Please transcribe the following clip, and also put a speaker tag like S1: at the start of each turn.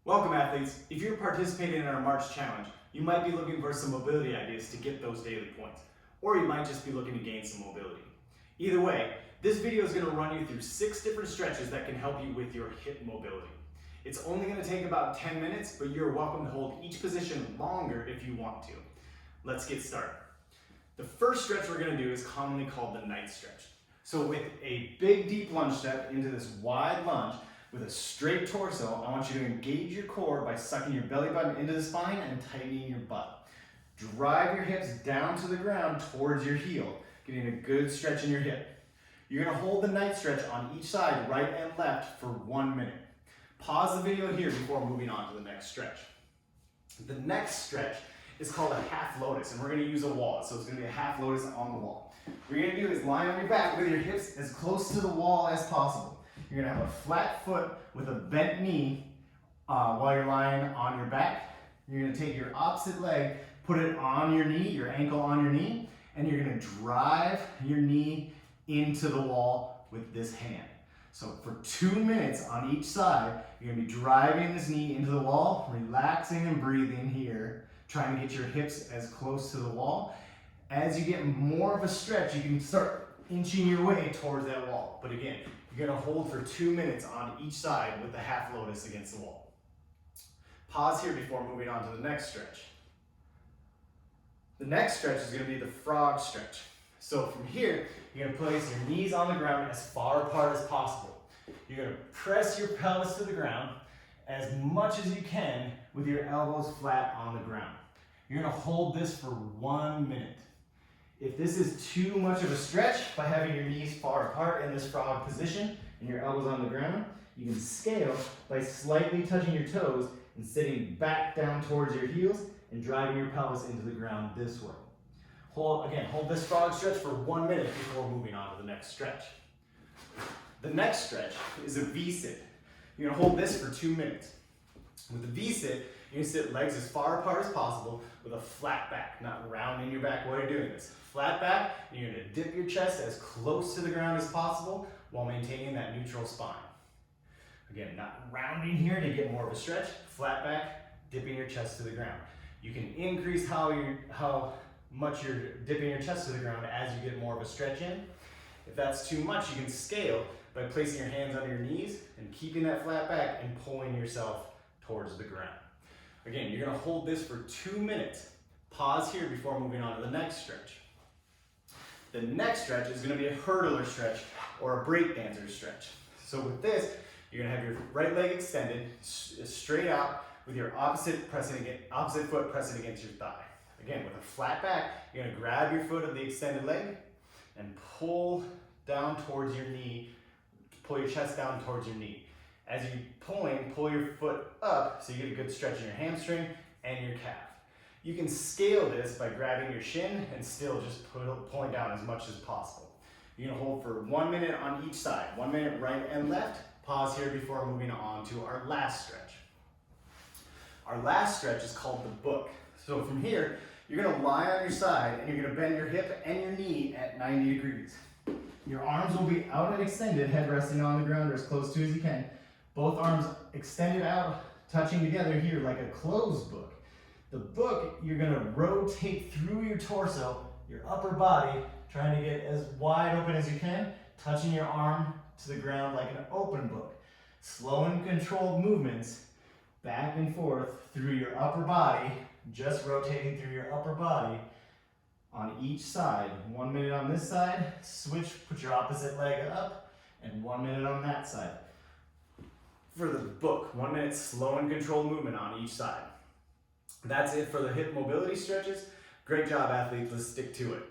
S1: Welcome athletes. If you're participating in our March Challenge, you might be looking for some mobility ideas to get those daily points, or you might just be looking to gain some mobility. Either way, this video is going to run you through 6 different stretches that can help you with your hip mobility. It's only going to take about 10 minutes, but you're welcome to hold each position longer if you want to. Let's get started. The first stretch we're going to do is commonly called the night stretch. So with a big deep lunge step into this wide lunge, with a straight torso, I want you to engage your core by sucking your belly button into the spine and tightening your butt. Drive your hips down to the ground towards your heel, getting a good stretch in your hip. You're going to hold the night stretch on each side, right and left, for 1 minute. Pause the video here before moving on to the next stretch. The next stretch is called a half lotus, and we're going to use a wall, so it's going to be a half lotus on the wall. What you're going to do is lie on your back with your hips as close to the wall as possible. You're going to have a flat foot with a bent knee while you're lying on your back. You're going to take your opposite leg, put it on your knee, your ankle on your knee, and you're going to drive your knee into the wall with this hand. So for 2 minutes on each side, you're going to be driving this knee into the wall, relaxing and breathing here, trying to get your hips as close to the wall. As you get more of a stretch, you can start inching your way towards that wall. But again, you're going to hold for 2 minutes on each side with the half lotus against the wall. Pause here before moving on to the next stretch. The next stretch is going to be the frog stretch. So from here, you're going to place your knees on the ground as far apart as possible. You're going to press your pelvis to the ground as much as you can with your elbows flat on the ground. You're going to hold this for 1 minute. If this is too much of a stretch, by having your knees far apart in this frog position and your elbows on the ground, you can scale by slightly touching your toes and sitting back down towards your heels and driving your pelvis into the ground this way. Hold this frog stretch for 1 minute before moving on to the next stretch. The next stretch is a V-sit. You're going to hold this for 2 minutes. With the V-sit, you're going to sit legs as far apart as possible with a flat back, not rounding your back while you're doing this. Flat back, and you're going to dip your chest as close to the ground as possible while maintaining that neutral spine. Again, not rounding here to get more of a stretch. Flat back, dipping your chest to the ground. You can increase how much you're dipping your chest to the ground as you get more of a stretch in. If that's too much, you can scale by placing your hands on your knees and keeping that flat back and pulling yourself towards the ground. Again, you're going to hold this for 2 minutes. Pause here before moving on to the next stretch. The next stretch is going to be a hurdler stretch or a breakdancer stretch. So with this, you're going to have your right leg extended straight out with your opposite foot pressing against your thigh. Again, with a flat back, you're going to grab your foot of the extended leg and pull down towards your knee, pull your chest down towards your knee. As you pull your foot up so you get a good stretch in your hamstring and your calf. You can scale this by grabbing your shin and still just pulling down as much as possible. You're going to hold for 1 minute on each side, 1 minute right and left. Pause here before moving on to our last stretch. Our last stretch is called the book. So from here, you're going to lie on your side and you're going to bend your hip and your knee at 90 degrees. Your arms will be out and extended, head resting on the ground or as close to as you can. Both arms extended out, touching together here like a closed book. The book, you're going to rotate through your torso, your upper body, trying to get as wide open as you can, touching your arm to the ground like an open book. Slow and controlled movements back and forth through your upper body, just rotating through your upper body on each side. 1 minute on this side, switch, put your opposite leg up, and 1 minute on that side. For the book, 1 minute slow and controlled movement on each side. That's it for the hip mobility stretches. Great job, athletes. Let's stick to it.